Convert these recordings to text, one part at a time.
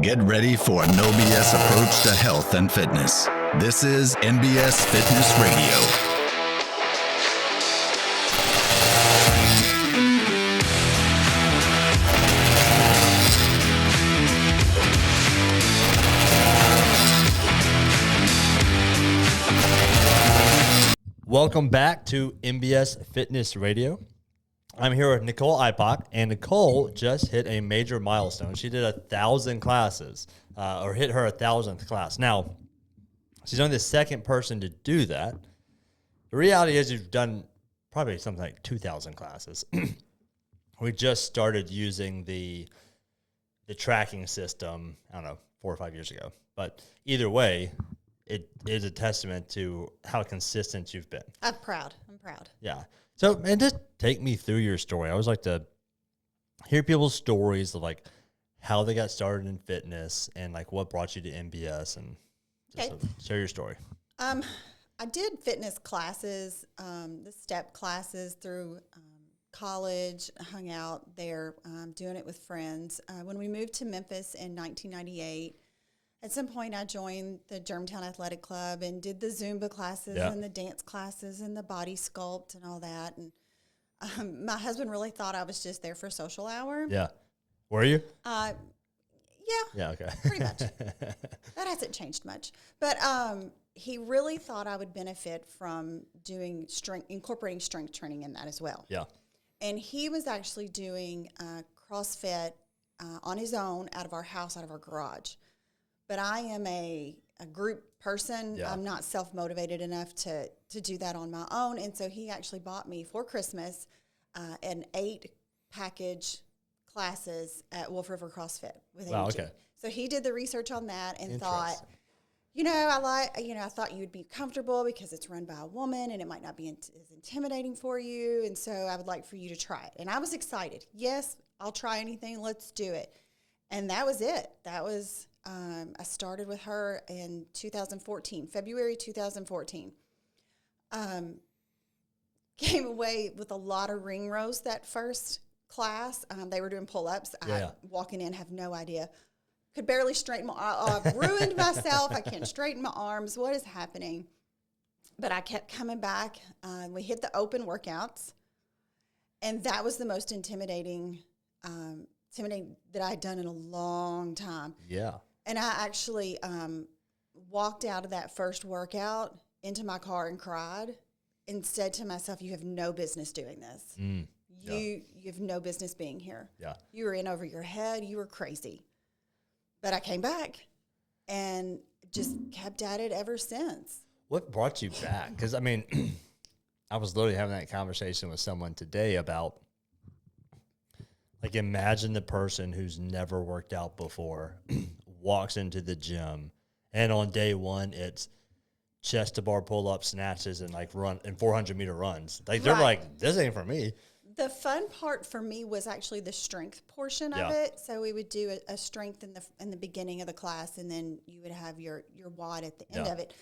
Get ready for a no BS approach to health and fitness. This is NBS Fitness Radio. Welcome back to NBS Fitness Radio. I'm here with Nicolle Ipock, and Nicolle just hit a major milestone. She did 1,000 classes, or hit her 1,000th class. Now, she's only the second person to do that. The reality is you've done probably something like 2,000 classes. We just started using the tracking system, I don't know, 4 or 5 years ago. But either way, it is a testament to how consistent you've been. I'm proud. Yeah. So, and just take me through your story. I always like to hear people's stories of like how they got started in fitness and like what brought you to NBS, and just share your story. I did fitness classes, the step classes through college. I hung out there doing it with friends. When we moved to Memphis in 1998, at some point, I joined the Germantown Athletic Club and did the Zumba classes and the dance classes and the body sculpt and all that. And my husband really thought I was just there for social hour. Yeah. Were you? Yeah. Yeah, okay. Pretty much. That hasn't changed much. But he really thought I would benefit from incorporating strength training in that as well. Yeah. And he was actually doing CrossFit on his own out of our house, out of our garage. But I am a group person. Yeah. I'm not self-motivated enough to do that on my own. And so he actually bought me for Christmas an 8-package classes at Wolf River CrossFit with Wow, AG. okay. So he did the research on that and thought, I thought you would be comfortable because it's run by a woman and it might not be as intimidating for you. And so I would like for you to try it. And I was excited. Yes, I'll try anything. Let's do it. And that was it. That was... I started with her in 2014, February 2014. Came away with a lot of ring rows that first class. They were doing pull-ups. Yeah. I, walking in, have no idea. Could barely straighten I've ruined myself. I can't straighten my arms. What is happening? But I kept coming back. We hit the open workouts. And that was the most intimidating that I had done in a long time. Yeah. And I actually walked out of that first workout into my car and cried and said to myself, you have no business doing this. You have no business being here. Yeah. You were in over your head. You were crazy. But I came back and just kept at it ever since. What brought you back? Because, I mean, I was literally having that conversation with someone today about, like, imagine the person who's never worked out before walks into the gym, and on day one, it's chest to bar pull up snatches and like run and 400-meter runs. Like they're like, this ain't for me. The fun part for me was actually the strength portion of it. So we would do a strength in the beginning of the class, and then you would have your WOD at the end of it.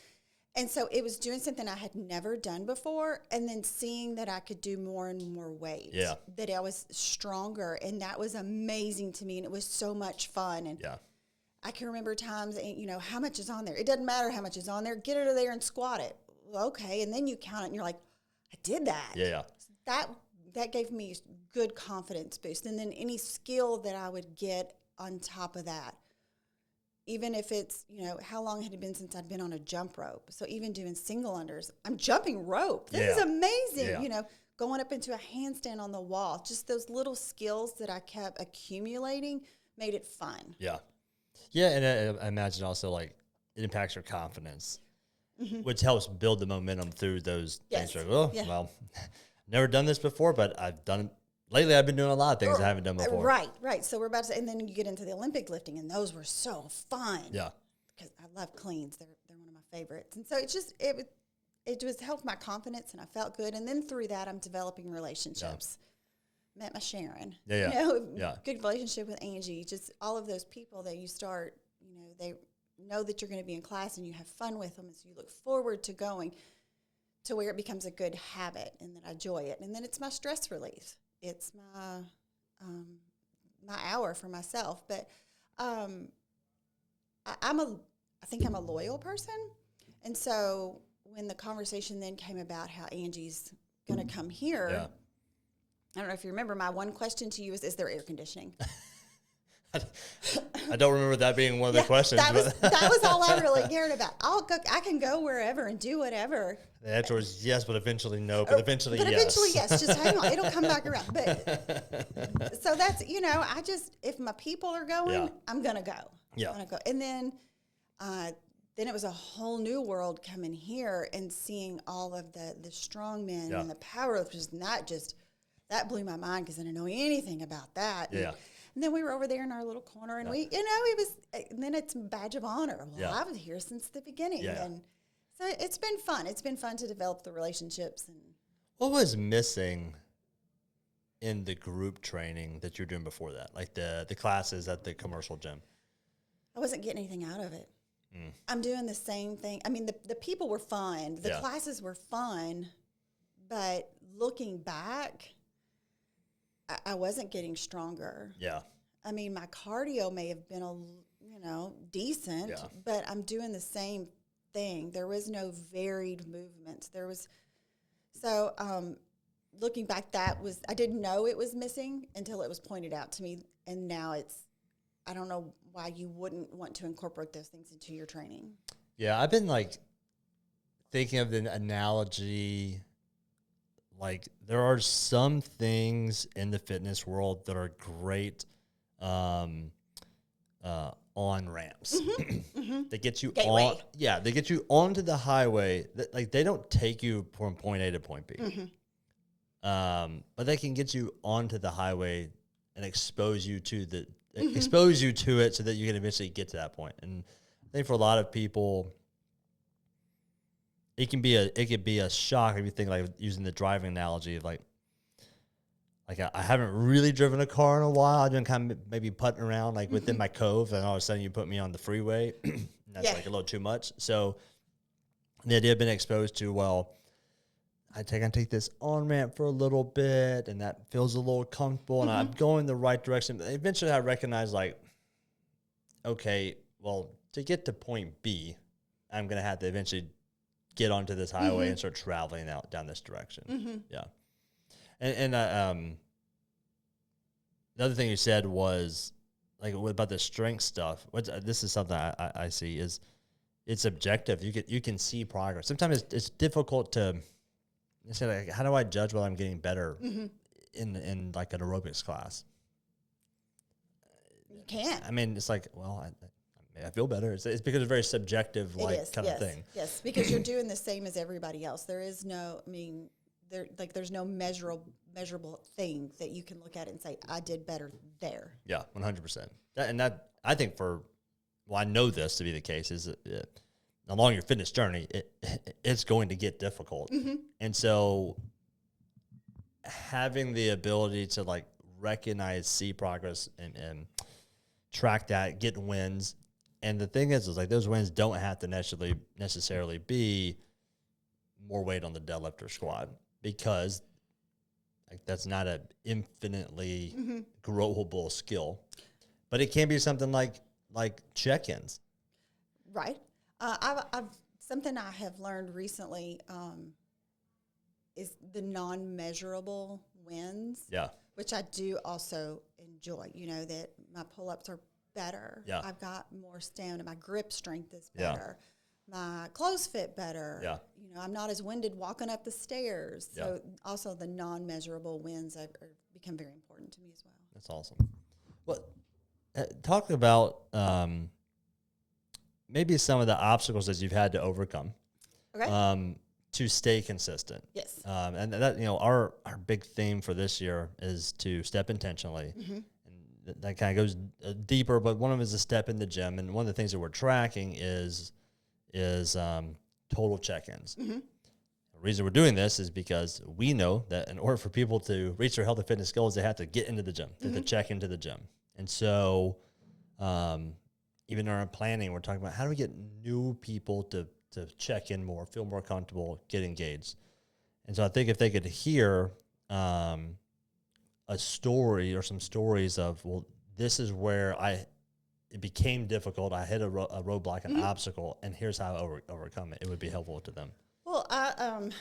And so it was doing something I had never done before, and then seeing that I could do more and more weight. Yeah. That I was stronger, and that was amazing to me, and it was so much fun. And I can remember times, how much is on there? It doesn't matter how much is on there. Get it there and squat it. Well, okay, and then you count it, and you're like, I did that. Yeah. That gave me good confidence boost. And then any skill that I would get on top of that, even if it's, how long had it been since I'd been on a jump rope? So even doing single unders, I'm jumping rope. This is amazing. Yeah. Going up into a handstand on the wall, just those little skills that I kept accumulating made it fun. Yeah. Yeah, and I imagine also, like, it impacts your confidence, which helps build the momentum through those things. Like, well, never done this before, but I've done it. Lately, I've been doing a lot of things I haven't done before. Right. So we're about to, and then you get into the Olympic lifting, and those were so fun. Yeah. Because I love cleans. They're one of my favorites. And so it just helped my confidence, and I felt good. And then through that, I'm developing relationships. Met my Sharon. Good relationship with Angie. Just all of those people that you start, they know that you're going to be in class and you have fun with them, and so you look forward to going to where it becomes a good habit and that I enjoy it. And then it's my stress relief. It's my my hour for myself. But I think I'm a loyal person. And so when the conversation then came about how Angie's going to come here, Yeah. I don't know if you remember, my one question to you is there air conditioning? I don't remember that being one of the questions. That was all I really cared about. I can go wherever and do whatever. The answer was yes, but eventually no, but eventually yes. But eventually yes, just hang on. It'll come back around. But so that's, if my people are going, I'm going to go. Yeah. I'm going to go. And then it was a whole new world coming here and seeing all of the strong men and the powerlifters, and that blew my mind because I didn't know anything about that. Yeah. And then we were over there in our little corner, and and then it's a badge of honor. Well, I was here since the beginning. Yeah. And so it's been fun. It's been fun to develop the relationships. And what was missing in the group training that you were doing before that? Like the classes at the commercial gym? I wasn't getting anything out of it. I'm doing the same thing. I mean, the people were fun. The classes were fun. But looking back, I wasn't getting stronger. Yeah. I mean, my cardio may have been decent, but I'm doing the same thing. There was no varied movements. Looking back, I didn't know it was missing until it was pointed out to me, and now I don't know why you wouldn't want to incorporate those things into your training. Yeah, I've been thinking of the analogy. There are some things in the fitness world that are great on ramps. They get you Gateway. they get you onto the highway. They don't take you from point A to point B. But they can get you onto the highway and expose you to it so that you can eventually get to that point. And I think for a lot of people, it could be a shock if you think, using the driving analogy of I haven't really driven a car in a while. I've been kind of maybe putting around within my cove, and all of a sudden you put me on the freeway. And that's a little too much. So the idea of being exposed to, I can take this on ramp for a little bit, and that feels a little comfortable, and I'm going the right direction. But eventually I recognize okay, well, to get to point B, I'm going to have to eventually get onto this highway and start traveling out down this direction. Yeah. And the other thing you said was about the strength stuff. This is something I see is it's objective. You can see progress. Sometimes it's difficult to say, how do I judge whether I'm getting better in an aerobics class? You can't. I mean, it's I feel better. It's because it's a very subjective kind of thing. Yes, because you're doing the same as everybody else. There is no, there's no measurable thing that you can look at and say, I did better there. Yeah, 100%. That I think I know this to be the case is that along your fitness journey, it's going to get difficult. And so having the ability to recognize, see progress and track that, get wins. And the thing is those wins don't have to necessarily be more weight on the deadlift or squat, because that's not an infinitely growable skill. But it can be something like check-ins. Right. Something I have learned recently is the non-measurable wins. Yeah. Which I do also enjoy. That my pull-ups are better. Yeah. I've got more stamina. My grip strength is better. Yeah. My clothes fit better. Yeah. I'm not as winded walking up the stairs. So also the non-measurable wins have become very important to me as well. That's awesome. Well, talk about maybe some of the obstacles that you've had to overcome. Okay. To stay consistent. Yes. And that our big theme for this year is to step intentionally. And that kind of goes deeper, but one of them is a step in the gym. And one of the things that we're tracking is total check-ins. The reason we're doing this is because we know that in order for people to reach their health and fitness goals, they have to get into the gym, they have to check into the gym. And so even in our planning, we're talking about how do we get new people to check in more, feel more comfortable, get engaged. And so I think if they could hear a story or some stories of, well, this is where it became difficult. I hit a roadblock, an obstacle, and here's how I overcome it. It would be helpful to them. Well, I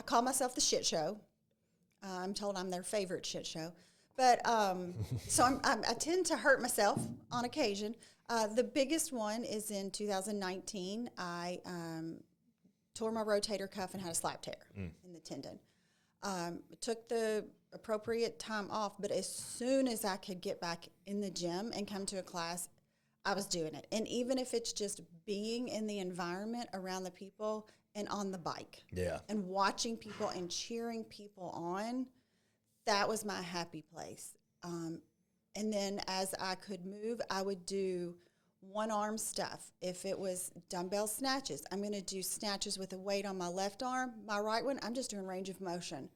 call myself the shit show. I'm told I'm their favorite shit show. But so I tend to hurt myself on occasion. The biggest one is in 2019. I tore my rotator cuff and had a slap tear in the tendon. Took the appropriate time off, but as soon as I could get back in the gym and come to a class, I was doing it. And even if it's just being in the environment around the people and on the bike and watching people and cheering people on, that was my happy place. And then as I could move, I would do one-arm stuff. If it was dumbbell snatches, I'm going to do snatches with a weight on my left arm. My right one, I'm just doing range of motion.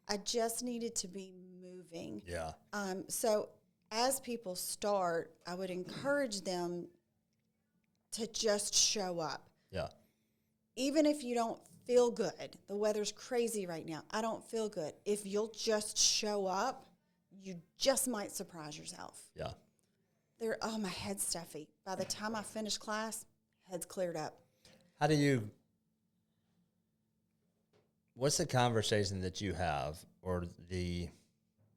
I just needed to be moving. Yeah. So as people start, I would encourage them to just show up. Yeah. Even if you don't feel good, the weather's crazy right now, I don't feel good. If you'll just show up, you just might surprise yourself. Yeah. My head's stuffy. By the time I finish class, head's cleared up. What's the conversation that you have, or the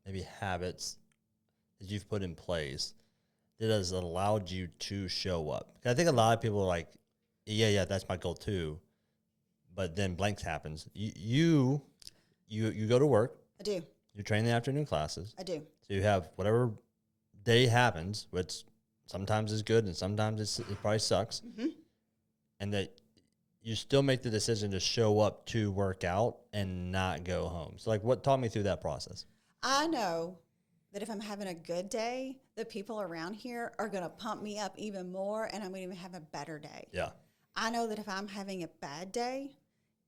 maybe habits that you've put in place that has allowed you to show up? I think a lot of people are like, yeah, that's my goal too. But then blanks happens. You go to work. I do. You train the afternoon classes. I do. So you have whatever day happens, which sometimes is good and sometimes it probably sucks. Mm-hmm. And that you still make the decision to show up to work out and not go home. So talk me through that process. I know that if I'm having a good day, the people around here are going to pump me up even more, and I'm going to even have a better day. Yeah. I know that if I'm having a bad day,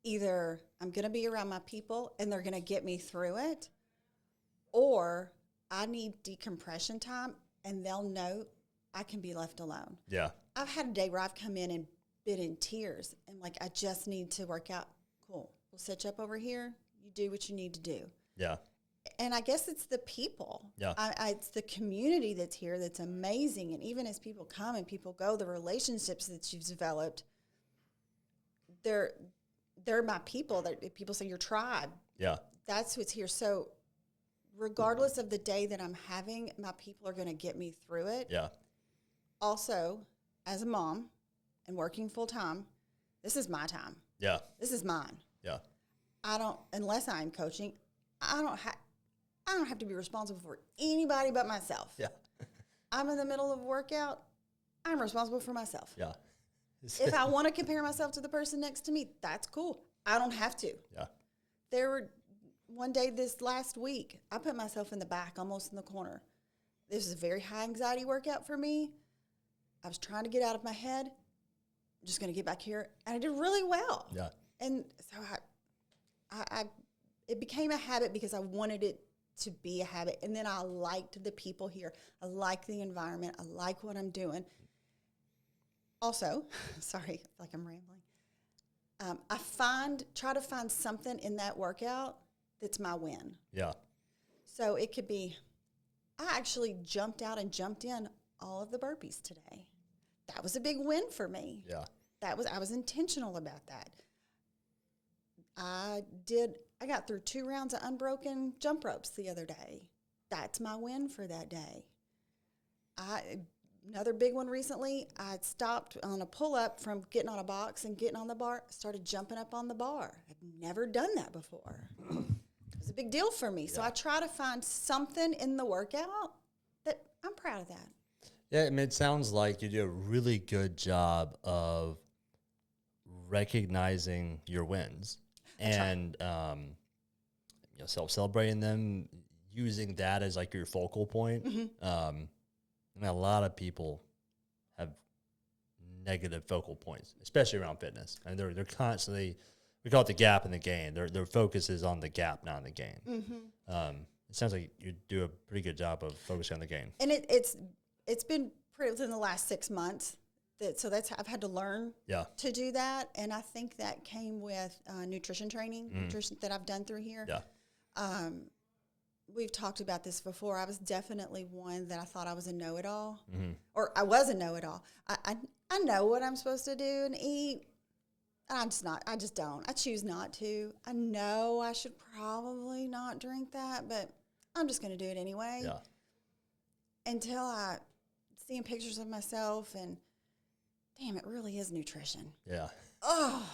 either I'm going to be around my people and they're going to get me through it, or I need decompression time and they'll know I can be left alone. Yeah. I've had a day where I've come in and been in tears and I just need to work out. Cool. We'll set you up over here. You do what you need to do. Yeah. And I guess it's the people. Yeah. It's the community that's here that's amazing. And even as people come and people go, the relationships that you've developed, they're my people. That people say your tribe. Yeah. That's what's here. So regardless of the day that I'm having, my people are going to get me through it. Yeah. Also, as a mom and working full time, this is my time. Yeah. This is mine. Yeah. Unless I'm coaching, I don't have to be responsible for anybody but myself. Yeah. I'm in the middle of a workout, I'm responsible for myself. Yeah. If I want to compare myself to the person next to me, that's cool. I don't have to. Yeah. There were one day this last week, I put myself in the back, almost in the corner. This is a very high anxiety workout for me. I was trying to get out of my head. I'm just going to get back here. And I did really well. Yeah. And so it became a habit because I wanted it to be a habit. And then I liked the people here. I like the environment. I like what I'm doing. Also, sorry, I feel like I'm rambling. Try to find something in that workout that's my win. Yeah. So it could be, I actually jumped out and jumped in all of the burpees today. That was a big win for me. Yeah. I was intentional about that. I got through 2 rounds of unbroken jump ropes the other day. That's my win for that day. Another big one recently, I stopped on a pull-up from getting on a box and getting on the bar, started jumping up on the bar. I've never done that before. It was a big deal for me. So I try to find something in the workout that I'm proud of that. Yeah, I mean, it sounds like you do a really good job of recognizing your wins and celebrating them, using that as your focal point. Mm-hmm. I mean, a lot of people have negative focal points, especially around fitness, and they're constantly, we call it the gap in the gain. Their focus is on the gap, not on the gain. Mm-hmm. It sounds like you do a pretty good job of focusing on the gain. And it's been pretty within the last 6 months. I've had to learn to do that, and I think that came with nutrition training, nutrition that I've done through here. Yeah. we've talked about this before. I was definitely one that I thought I was a know-it-all, or I was a know-it-all. I know what I'm supposed to do and eat. I'm just not. I just don't. I choose not to. I know I should probably not drink that, but I'm just going to do it anyway. Yeah. Until I seeing pictures of myself and, damn, it really is nutrition. Yeah. Oh,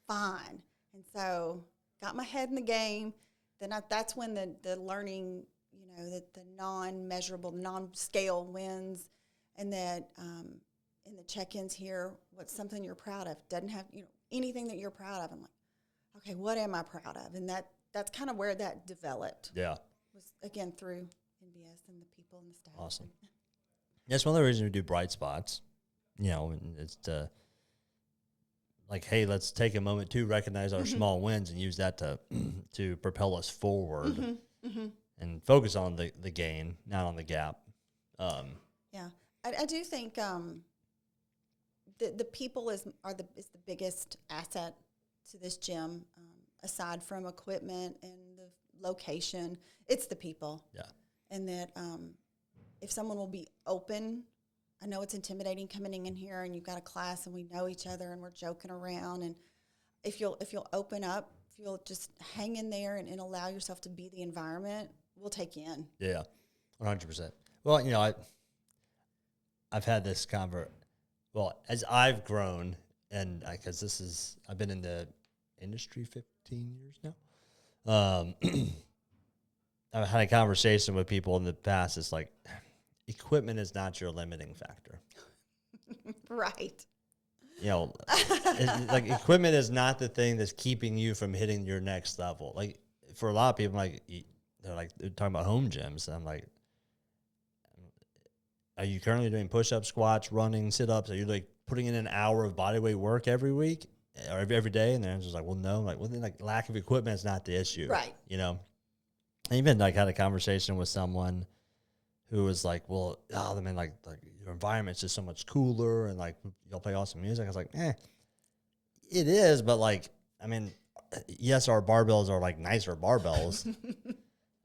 fine. And so got my head in the game. Then that's when the learning, the non-measurable, non-scale wins, and that in the check-ins here, what's something you're proud of? Doesn't have anything that you're proud of. I'm like, okay, what am I proud of? And that's kind of where that developed. Yeah. Was again through NBS and the people and the staff. Awesome. That's one of the reasons we do Bright Spots. And it's to like, hey, let's take a moment to recognize our small wins and use that to propel us forward and focus on the gain, not on the gap. Yeah, I do think the people is the biggest asset to this gym. Aside from equipment and the location, it's the people. Yeah, and that if someone will be open. I know it's intimidating coming in here and you've got a class and we know each other and we're joking around. And if you'll open up, if you'll just hang in there and allow yourself to be the environment, we'll take you in. Yeah, 100%. Well, I've had this as I've grown and because I've been in the industry 15 years now. I've had a conversation with people in the past. It's like, equipment is not your limiting factor. Right. Like equipment is not the thing that's keeping you from hitting your next level. Like for a lot of people, they're talking about home gyms. And I'm like, are you currently doing push-ups, squats, running, sit-ups? Are you like putting in an hour of body weight work every week or every day? And they're just like, well, no. I'm like, well, then lack of equipment is not the issue. Right. And even had a conversation with someone who was like, well, like your environment's just so much cooler and like y'all play awesome music. I was like, it is, but yes, our barbells are like nicer barbells.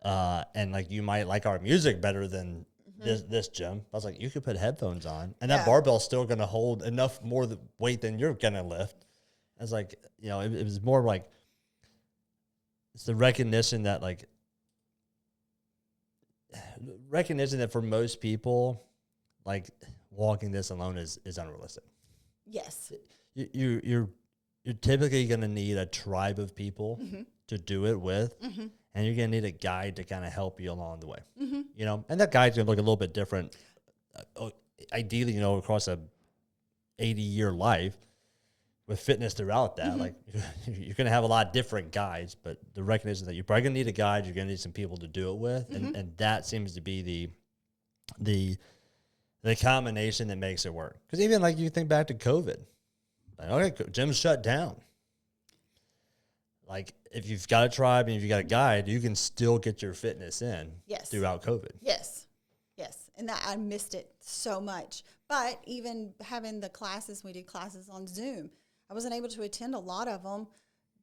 And like you might like our music better than this gym. I was like, you could put headphones on and that barbell's still gonna hold enough more weight than you're gonna lift. I was like, it was more like it's the recognition that for most people, like walking this alone is unrealistic. Yes. You're typically going to need a tribe of people to do it with, and you're going to need a guide to kind of help you along the way. And that guide's going to look a little bit different, ideally, across a 80-year life with fitness throughout that. Like you're going to have a lot of different guides, but the recognition that you're probably going to need a guide, you're going to need some people to do it with, and that seems to be the combination that makes it work. Because even like you think back to COVID, like, okay, gyms shut down. Like if you've got a tribe and if you got a guide, you can still get your fitness in throughout COVID. Yes. And that I missed it so much. But even having the classes, we did classes on Zoom. I wasn't able to attend a lot of them,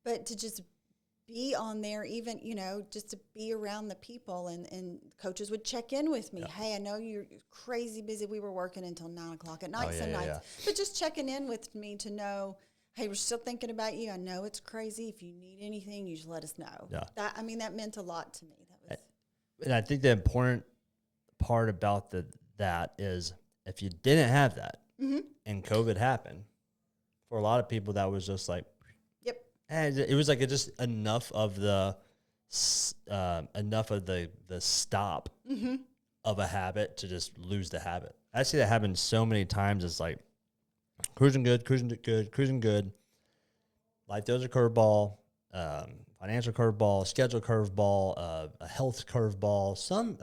but to just be on there, even, just to be around the people and coaches would check in with me. Yeah. Hey, I know you're crazy busy. We were working until 9:00 at night some nights, but just checking in with me to know, hey, we're still thinking about you. I know it's crazy. If you need anything, you just let us know. Yeah. That meant a lot to me. And I think the important part about that is if you didn't have that and COVID happened, for a lot of people that was just like, and it was like just enough of the stop of a habit to just lose the habit. I see that happen so many times. It's like cruising good. Life throws a curveball, financial curveball, schedule curveball, a health curveball, some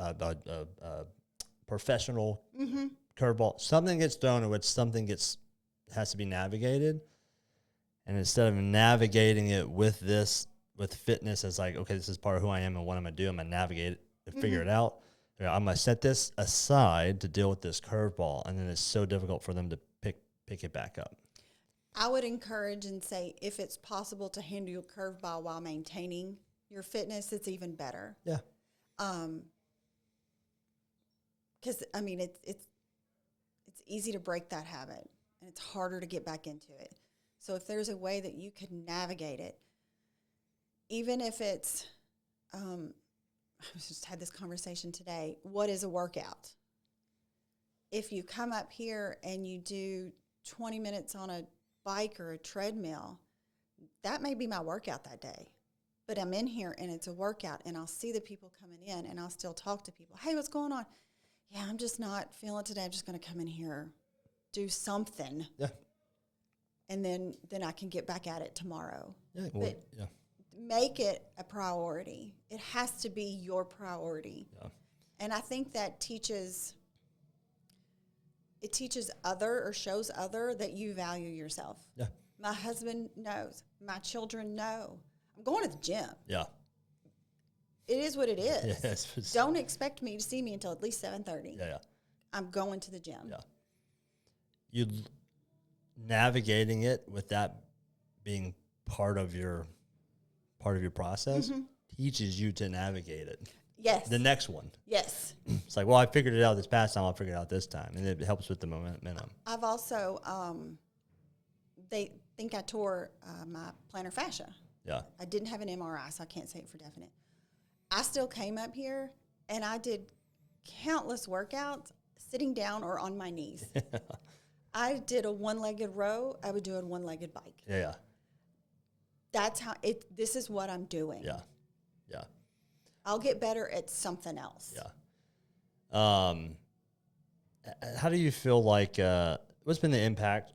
professional curveball. Something gets thrown in which has to be navigated. And instead of navigating it with fitness as like, okay, this is part of who I am and what I'm going to do, I'm going to navigate it and figure it out. I'm going to set this aside to deal with this curveball. And then it's so difficult for them to pick it back up. I would encourage and say if it's possible to handle your curveball while maintaining your fitness, it's even better. Yeah. Because I mean, it's easy to break that habit, and it's harder to get back into it. So if there's a way that you could navigate it, even if it's, I just had this conversation today. What is a workout? If you come up here and you do 20 minutes on a bike or a treadmill, that may be my workout that day. But I'm in here and it's a workout, and I'll see the people coming in, and I'll still talk to people. Hey, what's going on? Yeah, I'm just not feeling it today. I'm just going to come in here, do something. Yeah. And then I can get back at it tomorrow. Yeah. Well, but make it a priority. It has to be your priority. Yeah. And I think that teaches other or shows other that you value yourself. Yeah. My husband knows. My children know. I'm going to the gym. Yeah. It is what it is. Yes. Don't expect me to see me until at least 7:30. Yeah. I'm going to the gym. Yeah. Navigating it with that being part of your process teaches you to navigate it. Yes. The next one. Yes. It's like, well, I figured it out this past time. I'll figure it out this time, and it helps with the momentum. I've also they think I tore my plantar fascia. Yeah. I didn't have an MRI, so I can't say it for definite. I still came up here and I did countless workouts sitting down or on my knees. I did a one-legged row. I would do a one-legged bike. Yeah. That's how this is what I'm doing. Yeah. Yeah. I'll get better at something else. Yeah. How do you feel like, what's been the impact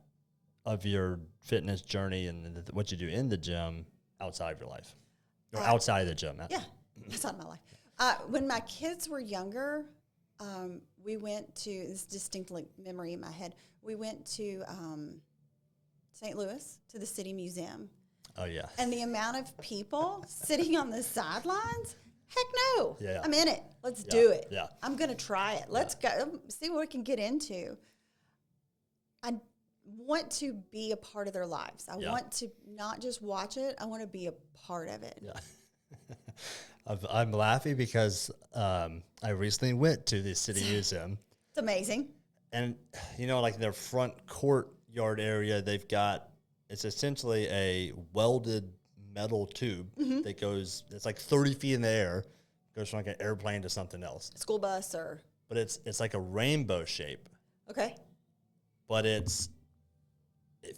of your fitness journey and what you do in the gym outside of your life? Or outside of the gym? Yeah, outside of my life. When my kids were younger, we went to, this distinctly memory in my head, we went to St. Louis, to the City Museum. Oh, yeah. And the amount of people sitting on the sidelines, heck no. Yeah. I'm in it. Let's do it. Yeah. I'm going to try it. Let's go see what we can get into. I want to be a part of their lives. I want to not just watch it. I want to be a part of it. Yeah. I'm laughing because I recently went to the City Museum. It's amazing. And, like their front courtyard area, they've got, it's essentially a welded metal tube that goes, it's like 30 feet in the air, goes from like an airplane to something else. School bus or? But it's like a rainbow shape. Okay. But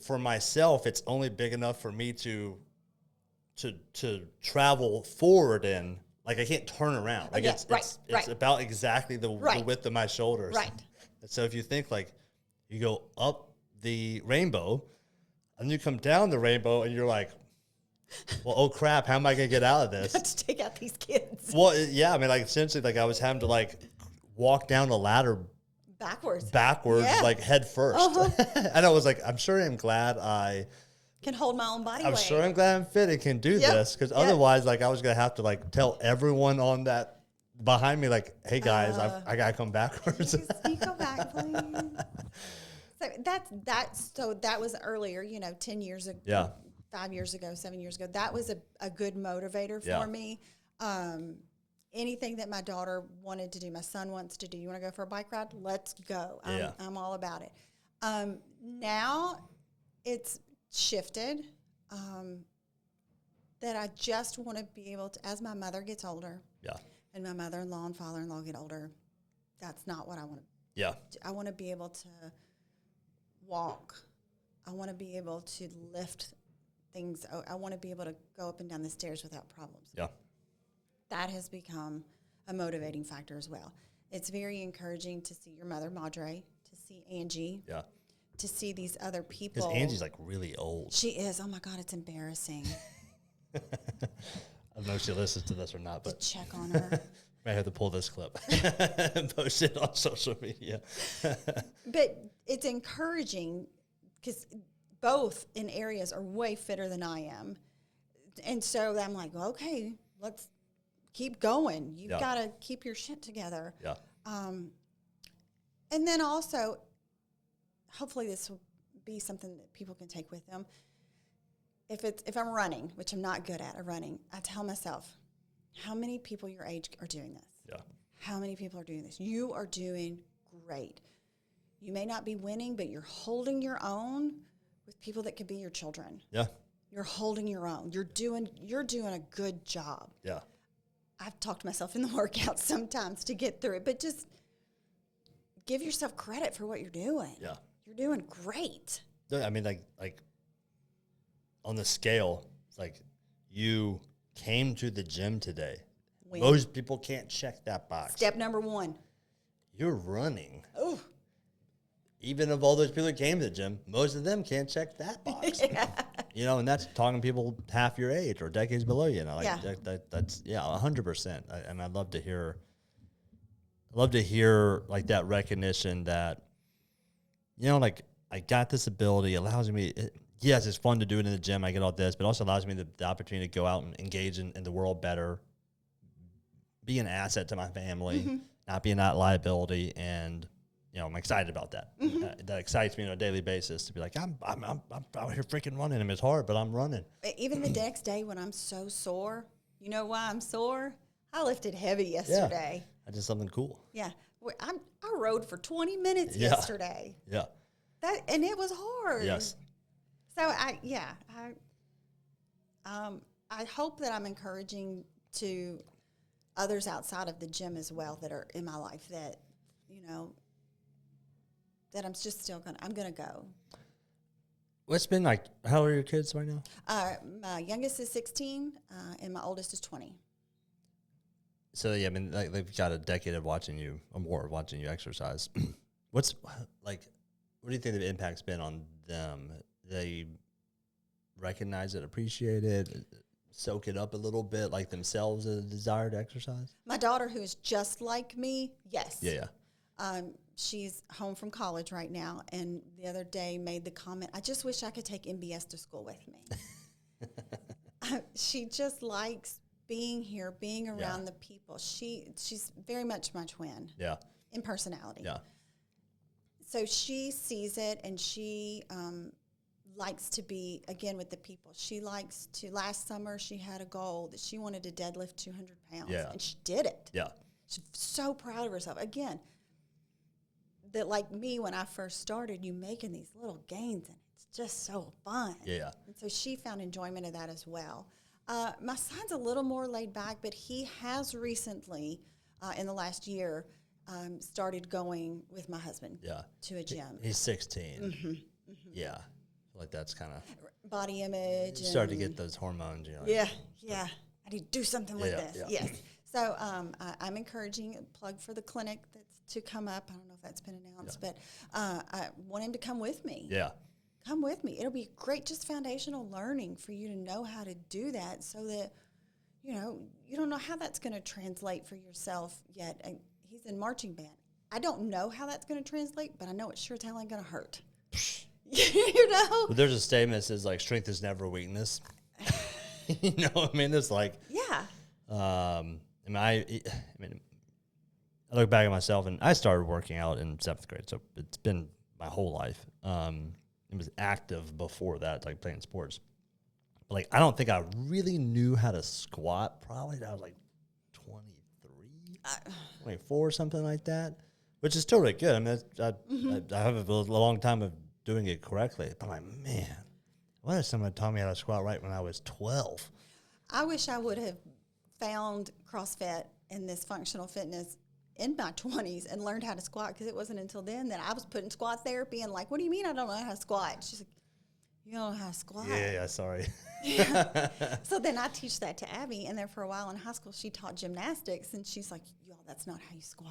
for myself, it's only big enough for me to travel forward in. Like I can't turn around. Like it's about exactly the width of my shoulders. Right. And so if you think like you go up the rainbow and you come down the rainbow and you're like, well, oh crap, how am I gonna get out of this? I have to take out these kids. Well, yeah, I mean, like essentially, like I was having to like walk down a ladder backwards, like head first. And I was like, I'm sure I'm glad I can hold my own body weight. I'm sure I'm glad I'm fit and can do this, because otherwise, like I was gonna have to like tell everyone on that behind me, like, hey guys, I gotta come backwards. Can you go back, please? So that was earlier, 10 years ago. Yeah. 5 years ago, 7 years ago. That was a good motivator for me. Anything that my daughter wanted to do, my son wants to do. You want to go for a bike ride? Let's go. I'm all about it. Now it's shifted that I just want to be able to, as my mother gets older, and my mother-in-law and father-in-law get older, that's not what I want to do. I want to be able to walk. I want to be able to lift things. I want to be able to go up and down the stairs without problems. That has become a motivating factor as well. It's very encouraging to see your mother, Madre, to see Angie, to see these other people. Because Angie's like really old. She is. Oh my God, it's embarrassing. I don't know if she listens to this or not, but check on her. May have to pull this clip and post it on social media. But it's encouraging because both in areas are way fitter than I am. And so I'm like, well, okay, let's keep going. You've got to keep your shit together. And then also, hopefully this will be something that people can take with them. If I'm running, which I'm not good at running, I tell myself, how many people your age are doing this? Yeah. How many people are doing this? You are doing great. You may not be winning, but you're holding your own with people that could be your children. Yeah. You're holding your own. You're doing a good job. Yeah. I've talked myself in the workout sometimes to get through it, but just give yourself credit for what you're doing. Yeah. You're doing great. I mean, like on the scale, it's like you came to the gym today. Win. Most people can't check that box. Step number 1. You're running. Oh. Even of all those people that came to the gym, most of them can't check that box. Yeah. You know, and that's talking people half your age or decades below you. Like Yeah. That's 100%. And I'd love to hear like that recognition that, you know, like I got this ability, allows me. Yes, it's fun to do it in the gym. I get all this, but also allows me the opportunity to go out and engage in the world better, be an asset to my family, not be a liability, and you know, I'm excited about that. That excites me on a daily basis to be like, I'm out here freaking running. I mean, it's hard, but I'm running. Even the next day when I'm so sore, you know why I'm sore? I lifted heavy yesterday. Yeah, I did something cool. Yeah, I rode for 20 minutes yesterday. Yeah, And it was hard. yes, So I hope that I'm encouraging to others outside of the gym as well that are in my life that, you know, that I'm just still I'm gonna go. What's been like? How old are your kids right now? My youngest is 16, and my oldest is 20. So yeah, I mean, like, they've got a decade of watching you, or more, watching you exercise. What do you think the impact's been on them? They recognize it, appreciate it, soak it up a little bit, like themselves, a desire to exercise? My daughter, who is just like me, yes. Yeah. She's home from college right now, and the other day made the comment, I just wish I could take MBS to school with me. She just likes being here, being around the people. She's very much my twin. Yeah. In personality. Yeah. So she sees it, and she likes to be, again, with the people. She likes to, last summer, she had a goal that she wanted to deadlift 200 pounds, and she did it. Yeah. She's so proud of herself. Again, that like me, when I first started, you making these little gains, and it's just so fun. Yeah. And so she found enjoyment of that as well. My son's a little more laid back, but he has recently, in the last year, started going with my husband to a gym. He's 16. Yeah. Like that's kind of Body image. start to get those hormones. You know, Yeah. I need to do something with this. Yeah. Yes. So I'm encouraging a plug for the clinic that's to come up. I don't know if that's been announced, but I want him to come with me. Yeah. Come with me. It'll be great, just foundational learning for you to know how to do that so that, you know, you don't know how that's going to translate for yourself yet. And he's in marching band. I don't know how that's going to translate, but I know it sure as hell ain't going to hurt. You know? But there's a statement that says, like, strength is never weakness. You know what I mean? It's like, Yeah. I look back at myself, and I started working out in 7th grade, so it's been my whole life. It was active before that, like playing sports. But like, I don't think I really knew how to squat. Probably I was like 23, 24, something like that, which is totally good. I mean, I have a long time of doing it correctly. But I'm like, man, what if someone taught me how to squat right when I was 12? I wish I would have found CrossFit and this functional fitness in my 20s and learned how to squat, because it wasn't until then that I was put in squat therapy and like, what do you mean I don't know how to squat? She's like, you don't know how to squat? Yeah, sorry. So then I teach that to Abby, and then for a while in high school she taught gymnastics, and she's like, y'all, that's not how you squat.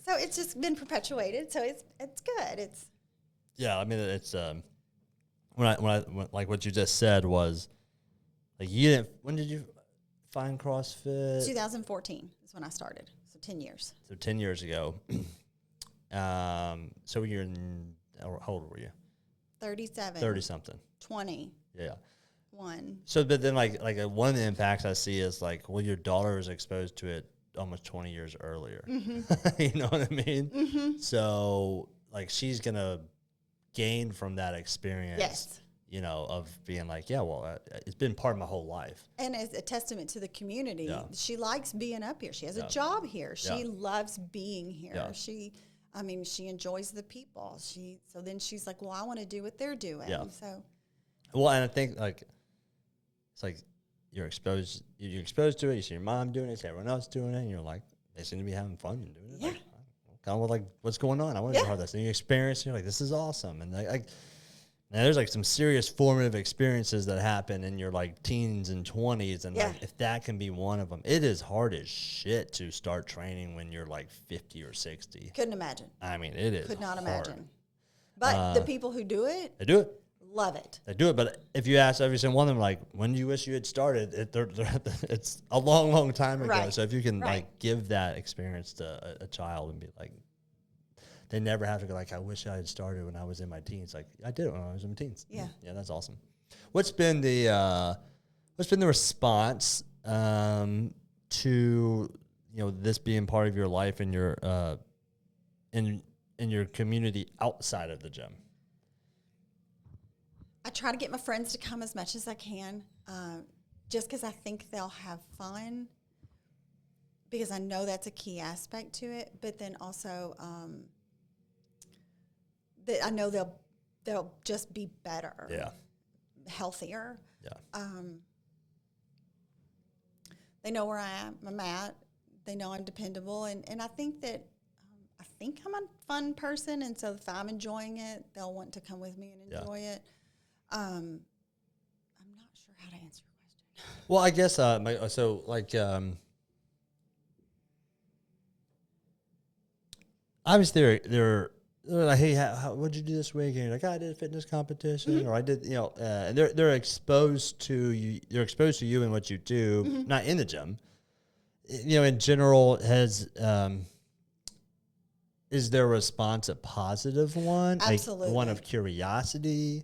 So it's just been perpetuated, so it's good. It's I mean, it's when I like what you just said was like, you didn't. When did you find CrossFit? 2014 is when I started, so 10 years. So 10 years ago. So you're in, how old were you? 37. 30 something. 20. Yeah. 1. So, but then like one of the impacts I see is like, well, your daughter was exposed to it almost 20 years earlier. You know what I mean? So like, she's gonna gain from that experience. Yes. of being like, yeah, well, it's been part of my whole life. And as a testament to the community, Yeah. she likes being up here. She has Yeah. a job here. She Yeah. loves being here. Yeah. She enjoys the people. So then she's like, well, I want to do what they're doing. Yeah. So, Well, and I think like it's like you're exposed to it. You see your mom doing it, you see everyone else doing it, and you're like, they seem to be having fun and doing it. Yeah. Like, kind of like, what's going on? I want to Yeah. know how this. And you experience, you're like, this is awesome. And like, now there's like some serious formative experiences that happen in your like teens and 20s, and Yeah. like if that can be one of them, it is hard as shit to start training when you're like 50 or 60. couldn't imagine. I mean, it is. Could not hard. imagine. But the people who do it They do it. love it. They do it, but if you ask every single one of them, like, when do you wish you had started? It's a long, long time ago. Right. So if you can Right. like give that experience to a child and be like, they never have to go like, I wish I had started when I was in my teens. Like, I did it when I was in my teens. Yeah. Yeah, that's awesome. What's been the response to this being part of your life and your in your community outside of the gym? I try to get my friends to come as much as I can, just because I think they'll have fun, because I know that's a key aspect to it. But then also, I know they'll just be better, Yeah. healthier. Yeah. They know where I'm at. They know I'm dependable, and I think that I'm a fun person, and so if I'm enjoying it, they'll want to come with me and enjoy it. I'm not sure how to answer your question. Well, I guess obviously they're like, hey, what'd you do this week? And you're like, I did a fitness competition, or I did, and they're exposed to you. They're exposed to you and what you do, not in the gym. In general, is their response a positive one? Absolutely. Like one of curiosity?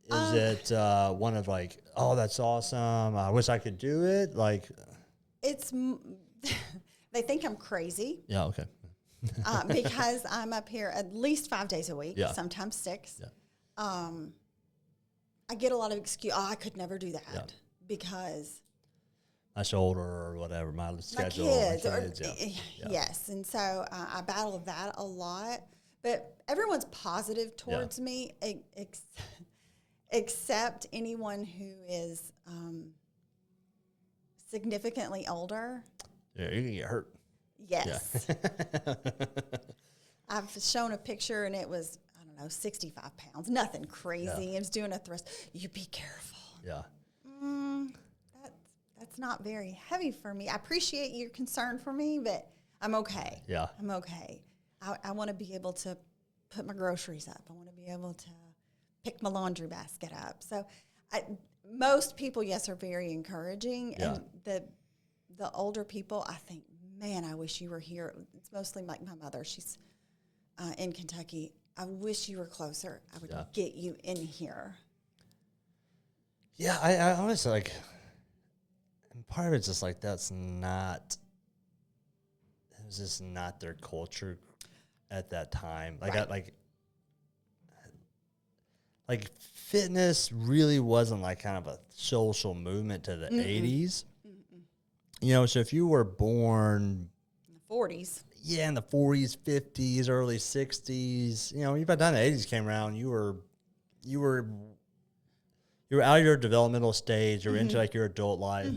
Is it one of like, oh, that's awesome, I wish I could do it? Like, It's they think I'm crazy yeah, okay. because I'm up here at least 5 days a week, Yeah. sometimes 6. Yeah. I get a lot of excuse. Oh, I could never do that Yeah. because My shoulder or whatever, my my schedule. kids. Yeah. Yes, and so I battle that a lot. But everyone's positive towards me, except anyone who is significantly older. Yeah, you can get hurt. Yes. I've shown a picture, and it was, I don't know, 65 pounds. Nothing crazy. Yeah. It was doing a thrust. You be careful. Yeah. That's not very heavy for me. I appreciate your concern for me, but I'm okay. Yeah. I'm okay. I want to be able to put my groceries up. I want to be able to pick my laundry basket up. So most people, yes, are very encouraging. Yeah. And the older people, I think, man, I wish you were here. It's mostly like my mother. She's in Kentucky. I wish you were closer. I would get you in here. Yeah, I honestly, like, and part of it's just like, it was just not their culture at that time. Like, Right. like fitness really wasn't like kind of a social movement to the 80s. So if you were born, In the 40s. in the 40s, 50s, early 60s, by the time the 80s came around, you were out of your developmental stage. You're into like your adult life.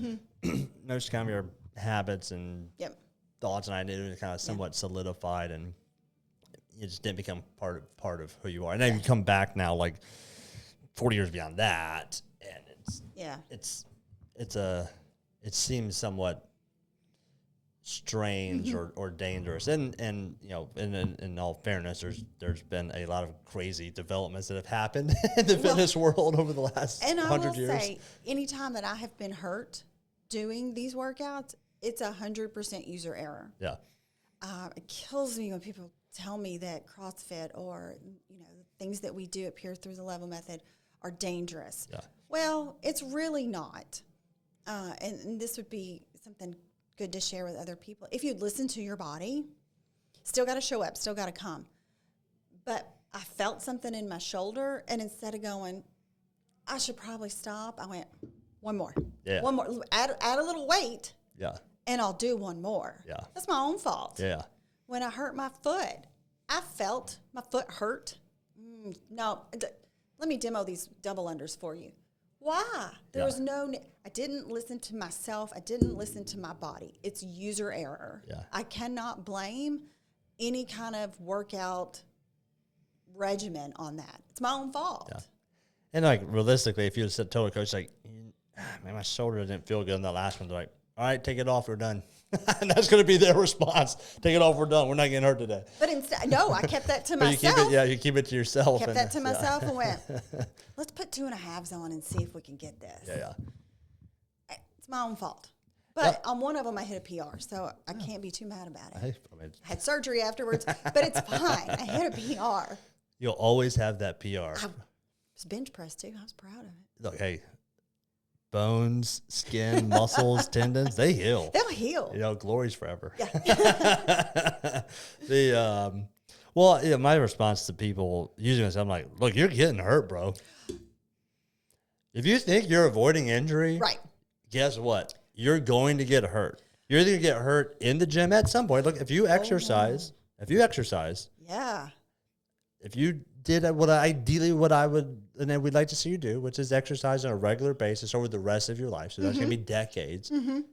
Most kind of your habits and Yep. thoughts and ideas kind of somewhat solidified, and it just didn't become part of who you are. And then you come back now, like 40 years beyond that, and it seems somewhat strange or dangerous. And in all fairness, there's been a lot of crazy developments that have happened in the fitness world over the last 100 years. And I will say, anytime that I have been hurt doing these workouts, it's 100% user error. Yeah. It kills me when people tell me that CrossFit or things that we do at Pure Through the Level Method are dangerous. Yeah. Well, it's really not. And this would be something good to share with other people. If you'd listen to your body, still got to show up, still got to come. But I felt something in my shoulder, and instead of going, I should probably stop. I went, one more. Yeah. One more. Add a little weight. Yeah. And I'll do one more. Yeah. That's my own fault. Yeah. When I hurt my foot, I felt my foot hurt. Let me demo these double unders for you. Why? There was I didn't listen to myself. I didn't listen to my body. It's user error. Yeah. I cannot blame any kind of workout regimen on that. It's my own fault. Yeah. And like realistically, if you told a coach like, man, my shoulder didn't feel good in the last one, they're like, all right, take it off, we're done. And that's going to be their response. Take it off, we're done. We're not getting hurt today. But instead, no, I kept that to But myself. you keep it to yourself. Kept that to myself and went, let's put 2.5s on and see if we can get this. Yeah. It's my own fault. But on one of them, I hit a PR, so I can't be too mad about it. I had surgery afterwards, but it's fine. I hit a PR. You'll always have that PR. I was bench press too. I was proud of it. Look, hey, bones, skin, muscles, tendons, they heal. They'll heal. Glory's forever. Yeah. My response to people using this, I'm like, look, you're getting hurt, bro. If you think you're avoiding injury, Right. guess what? You're going to get hurt. You're either going to get hurt in the gym at some point. Look, if you exercise, Yeah. if you did what I would, and then we'd like to see you do, which is exercise on a regular basis over the rest of your life. So that's going to be decades.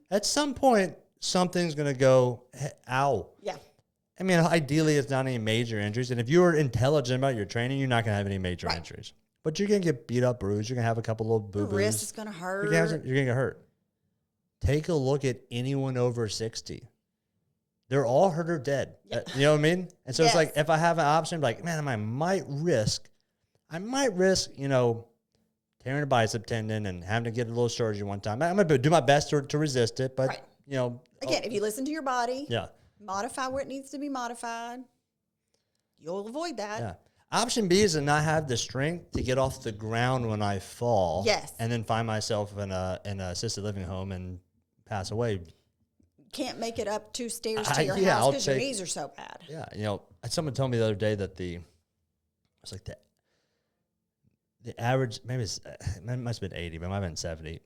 At some point, something's going to go, ow. Yeah. I mean, ideally, it's not any major injuries. And if you're intelligent about your training, you're not going to have any major injuries. But you're going to get beat up, bruised. You're going to have a couple little boo-boos. Your wrist is going to hurt. You're going to get hurt. Take a look at anyone over 60. They're all hurt or dead. Yeah. You know what I mean? And so it's like, if I have an option, like, man, I might risk, tearing a bicep tendon and having to get a little surgery one time. I'm going to do my best to resist it. But, Again, if you listen to your body, yeah, modify where it needs to be modified, you'll avoid that. Yeah. Option B is to not have the strength to get off the ground when I fall. Yes. And then find myself in a assisted living home and pass away. Can't make it up 2 stairs to your house because your knees are so bad. Yeah. Someone told me the other day that the average, it must have been 80, but it might have been 70.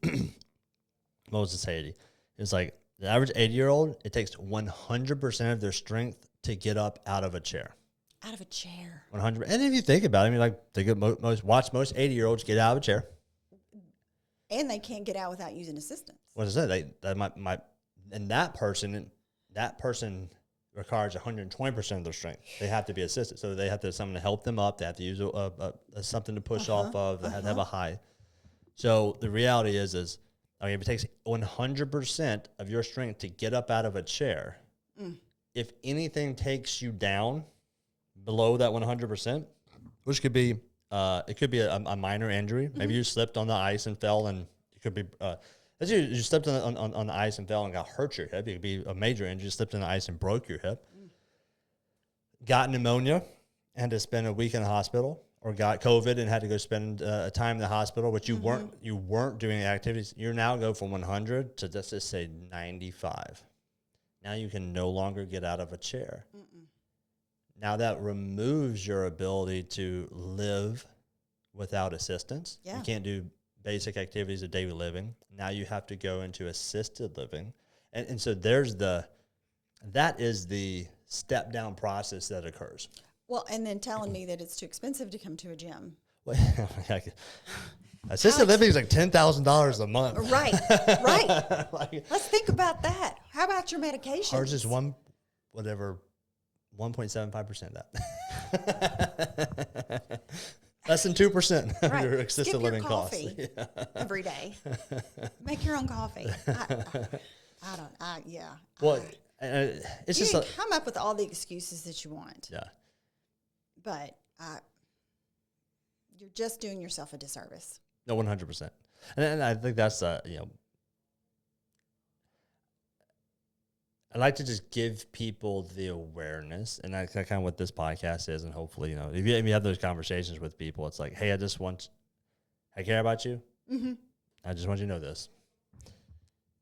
What was it, 80? It was like the average 80-year-old, it takes 100% of their strength to get up out of a chair. Out of a chair. 100. And if you think about it, watch most 80-year-olds get out of a chair. And they can't get out without using assistance. What is that? And that person requires 120% of their strength. They have to be assisted. So they have to have someone to help them up. They have to use something to push off of. They have to have a high. So the reality is if it takes 100% of your strength to get up out of a chair, if anything takes you down below that 100%, which could be it could be a minor injury. Maybe you slipped on the ice and fell, and it could be you slipped on the ice and fell and got hurt your hip. It could be a major injury. You slipped on the ice and broke your hip. Got pneumonia and had to spend a week in the hospital, or got COVID and had to go spend time in the hospital, which you weren't doing activities. You now go from 100 to let's just say 95. Now you can no longer get out of a chair. Now that removes your ability to live without assistance. Yeah. You can't do basic activities of daily living. Now you have to go into assisted living. And so that is the step down process that occurs. Well, and then telling me that it's too expensive to come to a gym. Assisted living is like $10,000 a month. Right. Let's think about that. How about your medication? Ours is 1.75% of that. Less than 2% of your assisted living costs. Every day. Make your own coffee. Well, it's you just can come up with all the excuses that you want. Yeah. But you're just doing yourself a disservice. No, 100%. And I think that's I like to just give people the awareness, and that's kind of what this podcast is. And hopefully, if you have those conversations with people, it's like, hey, I care about you. Mm-hmm. I just want you to know this.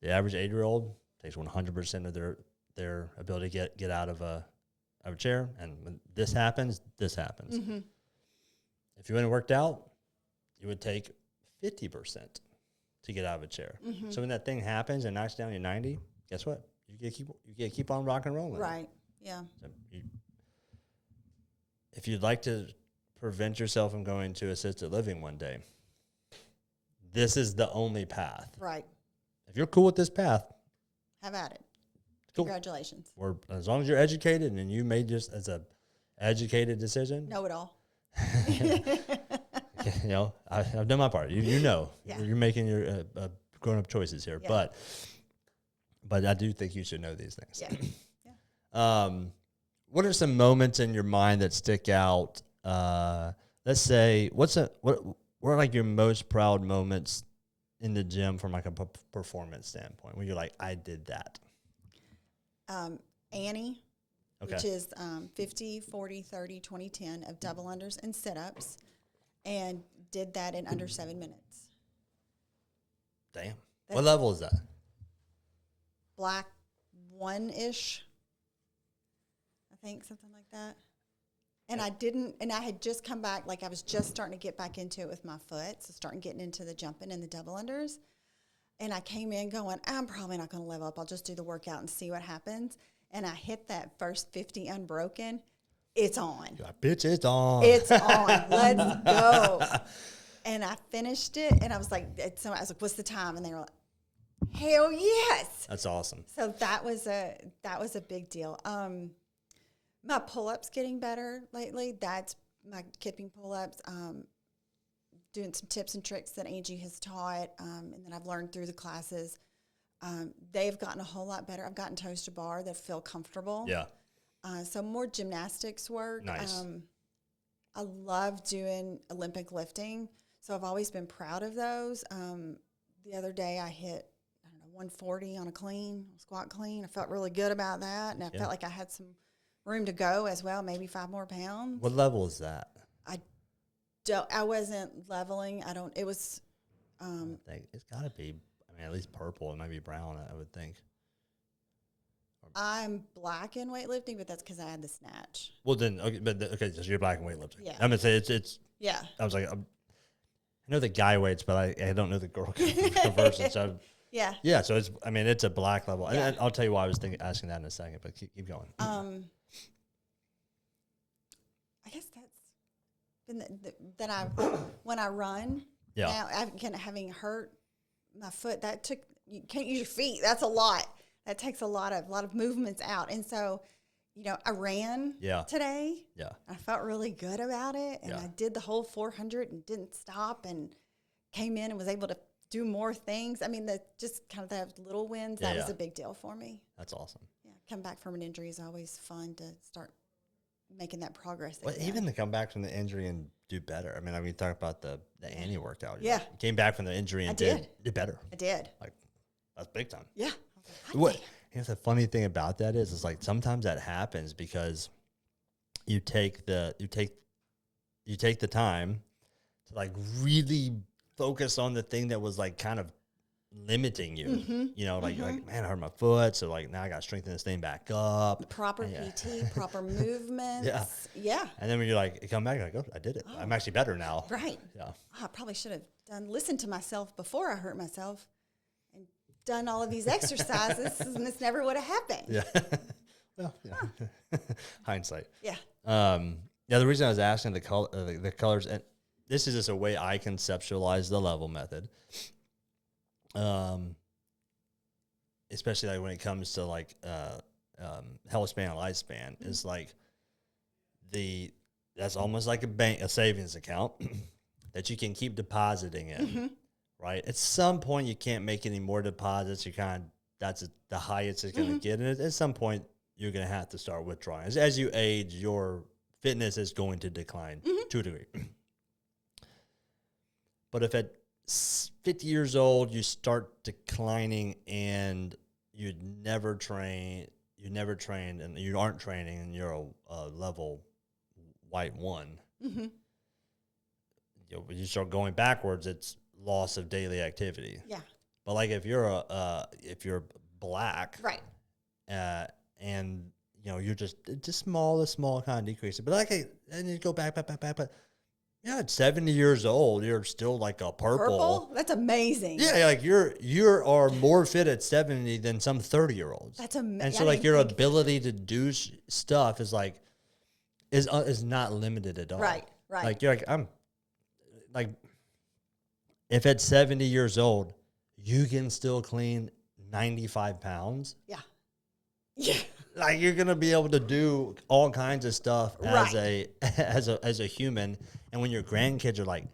The average 8-year-old takes 100% of their ability to get out of a chair. And when this happens, this happens. Mm-hmm. If you hadn't worked out, you would take 50% to get out of a chair. So when that thing happens and knocks down your 90, guess what? You get to keep on rock and rolling. Right. Yeah. So if you'd like to prevent yourself from going to assisted living one day, this is the only path. Right. If you're cool with this path, have at it. Cool. Congratulations. Or as long as you're educated and you made just as a educated decision. Know it all. You know, I've done my part. You know, Yeah. you're making your grown up choices here, Yeah. but I do think you should know these things. Yeah. Yeah. What are some moments in your mind that stick out? Let's say, what are like your most proud moments in the gym from like a performance standpoint, where you're like, I did that? Annie, Okay. which is 50, 40, 30, 20, 10 of double unders and sit-ups, and did that in under 7 minutes. Damn. What That's- level is that? Black 1-ish, I think, something like that. And I had just come back, like I was just starting to get back into it with my foot, so starting getting into the jumping and the double unders. And I came in going, I'm probably not going to level up. I'll just do the workout and see what happens. And I hit that first 50 unbroken. It's on. You're like, bitch, it's on. It's on. Let's go. And I finished it, and I was like, I was like, what's the time? And they were like, hell yes. That's awesome. So that was a big deal. My pull-ups getting better lately. That's my kipping pull-ups. Doing some tips and tricks that Angie has taught, and that I've learned through the classes. They've gotten a whole lot better. I've gotten toes to bar that feel comfortable. Yeah. So more gymnastics work. Nice. I love doing Olympic lifting, so I've always been proud of those. The other day I hit, 140 on a squat clean. I felt really good about that, and I felt like I had some room to go as well, maybe 5 more pounds. What level is that? I wasn't leveling. It was, I think it's got to be, at least purple. It might be brown, I would think. I'm black in weightlifting, but that's because I had the snatch. Well, then, okay, so you're black and weightlifting. Yeah. I'm going to say it's, Yeah. I was like, I know the guy weights, but I don't know the girl conversion. So, Yeah. yeah, so it's a black level. Yeah. And I'll tell you why I was asking that in a second, but keep going. I guess that's been when I run. Yeah. Now, having hurt my foot, you can't use your feet. That's a lot. That takes a lot of movements out. And so, I ran today. Yeah. I felt really good about it. And I did the whole 400 and didn't stop and came in and was able to do more things. Just kind of those little wins, that was a big deal for me. That's awesome. Yeah. Come back from an injury is always fun to start making that progress. Well, even to come back from the injury and do better. We talk about the Annie workout. Yeah. You came back from the injury and did better. I did. Like, that's big time. Yeah. What? Here's the funny thing about that is like sometimes that happens because you take the time to like really focus on the thing that was like kind of limiting you. Like man, I hurt my foot, so like now I got to strengthen this thing back up. Proper PT, proper movements. Yeah. And then when you come back, you're like, oh, I did it. I'm actually better now. Right. Yeah. I probably should have listened to myself before I hurt myself and done all of these exercises, and this never would have happened. Yeah. Well, yeah. Hindsight. Yeah. The reason I was asking the colors, and this is just a way I conceptualize the level method. Especially like when it comes to like health span and lifespan, is like that's almost like a savings account that you can keep depositing in. Right? At some point, you can't make any more deposits. That's the highest it's going to get. And at some point, you're going to have to start withdrawing. As you age, your fitness is going to decline to a degree. But if at 50 years old, you start declining and you never trained, and you aren't training, and you're a level white 1, you start going backwards, it's loss of daily activity. Yeah. But like if you're black, Right. and you're just small kind of decrease. But and you go back, but Yeah, at 70 years old, you're still like a Purple? That's amazing. Yeah, like you are more fit at 70 than some 30-year-olds. That's amazing. And so like your ability to do stuff is like is not limited at all. Right. Like you're like I'm like if at 70 years old you can still clean 95 pounds. Yeah. Yeah. Like you're gonna be able to do all kinds of stuff as a human, and when your grandkids are like,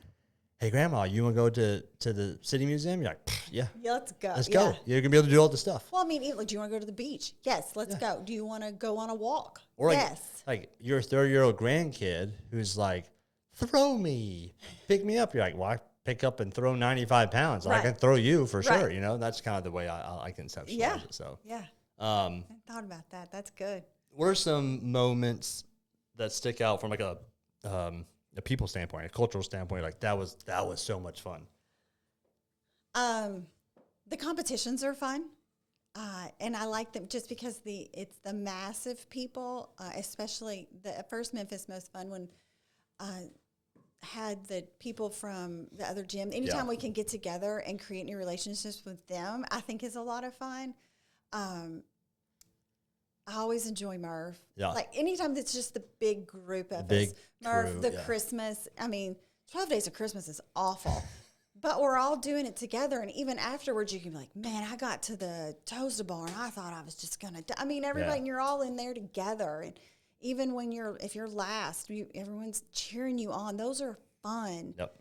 "Hey, Grandma, you want to go to the city museum?" You're like, "Yeah, let's go. Let's go. You're gonna be able to do all the stuff." Well, I mean, even, like, do you want to go to the beach? Yes, let's go. Do you want to go on a walk? Or like, yes. Like your 30-year-old grandkid who's like, "Throw me, pick me up." You're like, "Well, I pick up and throw 95 pounds. I can throw you for sure." You know, that's kind of the way I conceptualize it. So yeah. I thought about that. That's good. What are some moments that stick out from like a people standpoint, a cultural standpoint? Like that was so much fun. The competitions are fun, and I like them just because it's the massive people, especially at first Memphis most fun when had the people from the other gym. Anytime we can get together and create new relationships with them, I think is a lot of fun. I always enjoy Merv. Yeah. Like anytime that's just the big group of us. Merv, Christmas. I mean, 12 days of Christmas is awful. But we're all doing it together. And even afterwards, you can be like, man, I got to the toaster bar and I thought I was just going to die. I mean, everybody, and you're all in there together. And even when if you're last, everyone's cheering you on. Those are fun. Yep.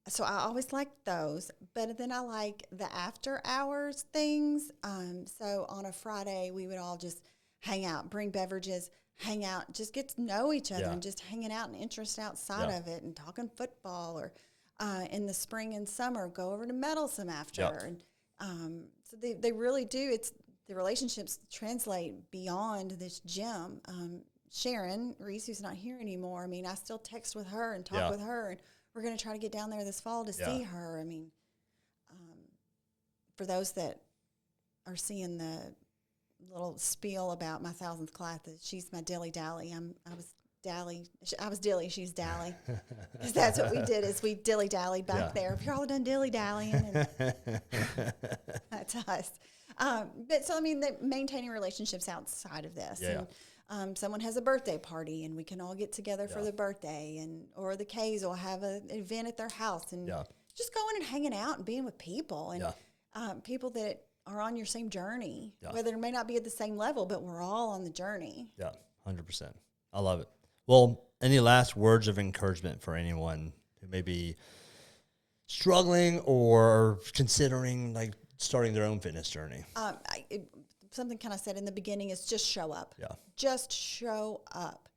So I always like those, but then I like the after hours things. So on a Friday, we would all just hang out, bring beverages, hang out, just get to know each other and just hanging out and interest outside of it and talking football, or in the spring and summer, go over to Meddlesome after. And so they really do. The relationships translate beyond this gym. Sharon Reese, who's not here anymore, I mean, I still text with her and talk with her, and we're going to try to get down there this fall to see her. I mean, for those that are seeing the little spiel about my 1000th class, that she's my dilly-dally. I was dilly, she's dally. Because that's what we did, is we dilly-dallied back there. If you're all done dilly-dallying, that's us. But so, I mean, maintaining relationships outside of this. Yeah. And, someone has a birthday party, and we can all get together for the birthday, or the K's will have an event at their house, and just going and hanging out and being with people, and people that are on your same journey, whether it may not be at the same level, but we're all on the journey. Yeah, 100%. I love it. Well, any last words of encouragement for anyone who may be struggling or considering like starting their own fitness journey? Something kind of said in the beginning is just show up. Yeah. Just show up.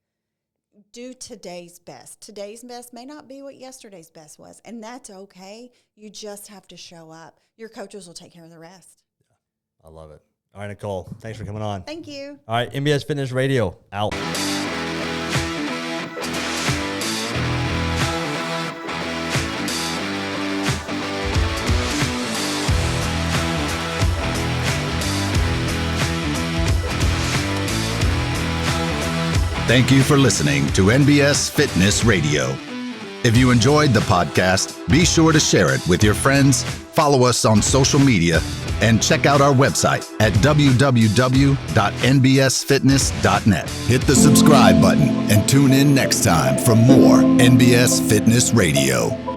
Do today's best. Today's best may not be what yesterday's best was, and that's okay. You just have to show up. Your coaches will take care of the rest. Yeah, I love it. All right, Nicolle, thanks for coming on. Thank you. All right, MBS Fitness Radio, out. Thank you for listening to NBS Fitness Radio. If you enjoyed the podcast, be sure to share it with your friends, follow us on social media, and check out our website at www.nbsfitness.net. Hit the subscribe button and tune in next time for more NBS Fitness Radio.